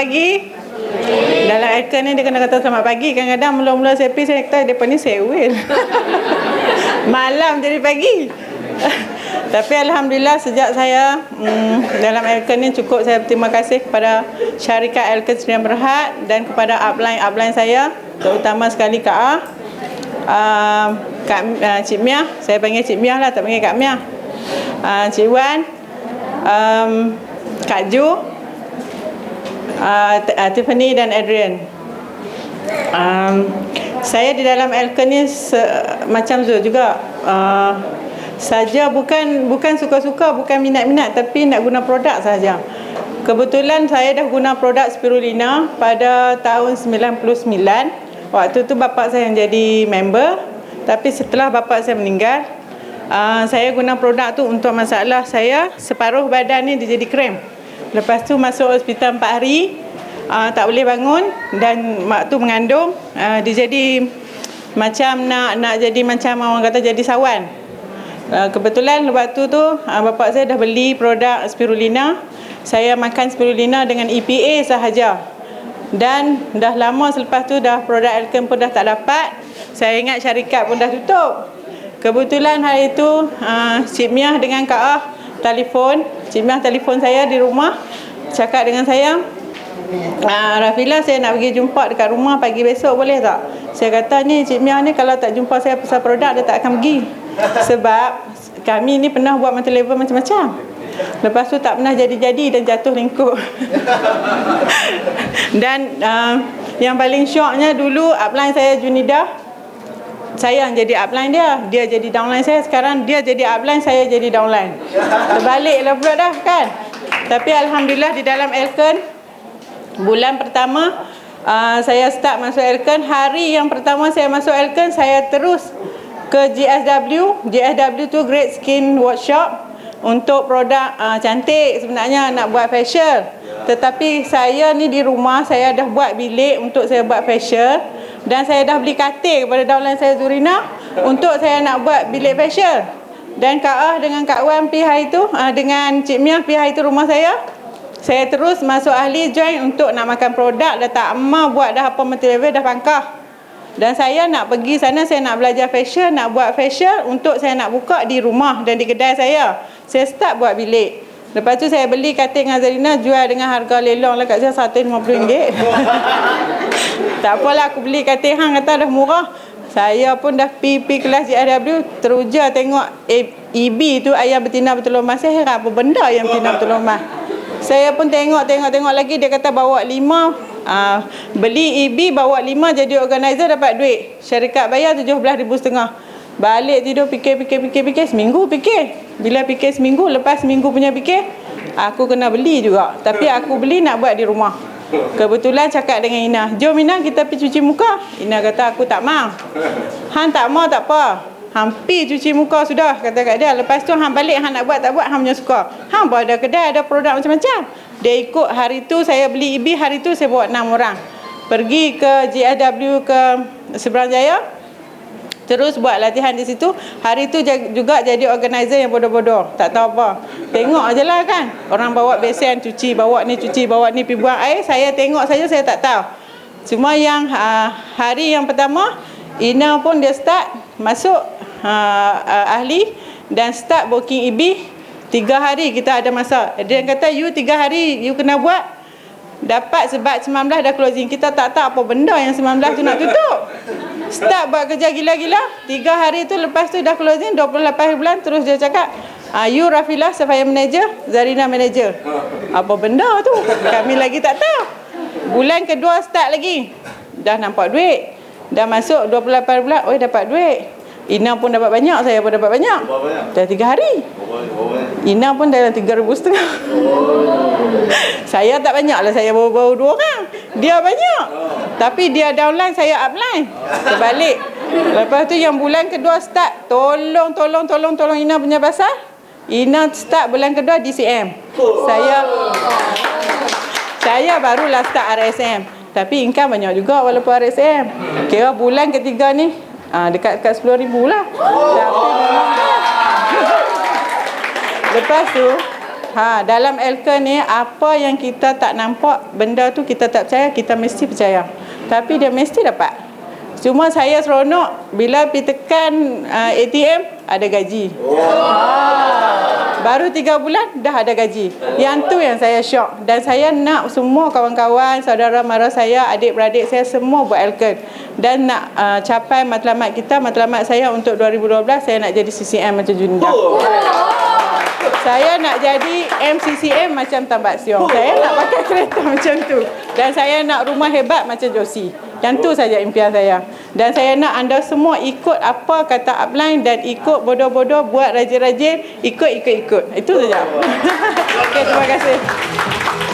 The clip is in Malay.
pagi. Dalam aircon ni dia kena kata selamat pagi. Kadang-kadang mula-mula saya pergi, saya kata depan ni sewel. Malam jadi pagi. Tapi alhamdulillah sejak saya dalam aircon ni cukup saya berterima kasih kepada syarikat Aircon Sdn Bhd dan kepada upline saya, terutama sekali Kak Cik Miah. Saya panggil Cik Miah lah, tak panggil Kak Miah. Cik Wan, Kak Ju, Tiffany dan Adrian. Saya di dalam Aircon ni macam Zul juga. Saja bukan suka-suka, bukan minat-minat, tapi nak guna produk saja. Kebetulan saya dah guna produk Spirulina pada tahun 99. Waktu tu bapa saya yang jadi member, tapi setelah bapa saya meninggal, saya guna produk tu untuk masalah saya separuh badan ni dia jadi krem. Lepas tu masuk hospital 4 hari, tak boleh bangun, dan waktu mengandung dia jadi macam nak jadi macam orang kata jadi sawan. Kebetulan waktu tu bapa saya dah beli produk Spirulina. Saya makan Spirulina dengan EPA sahaja. Dan dah lama selepas tu dah produk Aircon pun dah tak dapat. Saya ingat syarikat pun dah tutup. Kebetulan hari tu Cik Miah dengan Kak Ah telefon. Cik Miah telefon saya di rumah, cakap dengan saya, Rafilah, saya nak pergi jumpa dekat rumah pagi besok, boleh tak? Saya kata, ni Cik Miah ni kalau tak jumpa saya pasal produk, dia tak akan pergi. Sebab kami ni pernah buat multi level macam-macam. Lepas tu tak pernah jadi-jadi dan jatuh lingkup. Dan yang paling syoknya dulu upline saya Junida, saya yang jadi upline dia, dia jadi downline saya. Sekarang dia jadi upline, saya jadi downline. Terbaliklah pula dah kan. Tapi alhamdulillah di dalam Aircon, bulan pertama saya start masuk Aircon. Hari yang pertama saya masuk Aircon, saya terus ke GSW. GSW tu Great Skin Workshop untuk produk cantik, sebenarnya nak buat facial. Tetapi saya ni di rumah, saya dah buat bilik untuk saya buat facial. Dan saya dah beli katil kepada downline saya Zurina untuk saya nak buat bilik facial. Dan Kak Ah dengan Kak Wan pergi hari tu, dengan Cik Miah pergi hari tu rumah saya. Saya terus masuk ahli join untuk nak makan produk. Dah tak emah buat dah apa material, dah pangkah. Dan saya nak pergi sana, saya nak belajar facial, nak buat facial untuk saya nak buka di rumah dan di kedai saya. Saya start buat bilik. Lepas tu saya beli katil dengan Zarina, jual dengan harga lelong lah kat saya RM150. Tak apalah, aku beli katil hang kata dah murah. Saya pun dah pergi kelas GRW, teruja tengok EB tu, ayam betina bertelur emas. Saya heran apa benda ayam betina bertelur emas. Saya pun tengok lagi, dia kata bawa 5. Beli EB bawa 5 jadi organizer dapat duit. Syarikat bayar RM17,500. Balik tidur fikir seminggu fikir. Bila fikir seminggu, lepas seminggu punya fikir, aku kena beli juga. Tapi aku beli nak buat di rumah. Kebetulan cakap dengan Ina, jom Ina kita pergi cuci muka. Ina kata aku tak mau. Han tak mau tak apa, hang pergi cuci muka sudah, kata kat dia. Lepas tu hang balik, hang nak buat tak buat, hang punya suka. Hang buat ada kedai, ada produk macam-macam. Dia ikut hari tu saya beli EB, hari tu saya bawa 6 orang. Pergi ke GSW ke Seberang Jaya. Terus buat latihan di situ. Hari tu juga jadi organizer yang bodoh-bodoh, tak tahu apa. Tengok aje lah kan. Orang bawa besen cuci, bawa ni cuci, bawa ni pergi buang air. Saya tengok saja, saya tak tahu. Cuma yang hari yang pertama, Ina pun dia start masuk ahli dan start booking EB. 3 hari kita ada masa. Dia kata you 3 hari you kena buat. Dapat sebab 19 dah closing. Kita tak tahu apa benda yang 19 tu nak tutup. Start buat kerja gila-gila. 3 hari tu lepas tu dah closing 28 bulan. Terus dia cakap, you Rafilah supplier manager, Zarina manager. Apa benda tu? Kami lagi tak tahu. Bulan kedua start lagi. Dah nampak duit. Dah masuk 28 bulan, dapat duit. Ina pun dapat banyak, saya pun dapat banyak. Dah 3 hari. Ina pun dalam 3,500. Saya tak banyak lah, saya baru 2 orang. Dia banyak. Tapi dia downline, saya upline. Terbalik. Lepas tu yang bulan kedua start, tolong Ina punya pasal. Ina start bulan kedua DCM. Saya barulah start RSM. Tapi income banyak juga walaupun RSM. Kira bulan ketiga ni dekat 10,000 lah. Tapi memang lepas tu Dalam Elka ni, apa yang kita tak nampak, benda tu kita tak percaya, kita mesti percaya. Tapi dia mesti dapat. Cuma saya seronok bila pergi tekan ATM, ada gaji. Baru 3 bulan dah ada gaji. Yang tu yang saya syok. Dan saya nak semua kawan-kawan, saudara mara saya, adik-beradik saya semua buat Elkan. Dan nak capai matlamat kita, matlamat saya untuk 2012, saya nak jadi CCM macam Junida. Saya nak jadi MCCM macam Tan Bak Siong. Saya nak pakai kereta macam tu. Dan saya nak rumah hebat macam Josie. Yang tu saja impian saya. Dan saya nak anda semua ikut apa kata upline dan ikut bodoh-bodoh, buat rajin-rajin, ikut. Itu saja. Okey, terima kasih.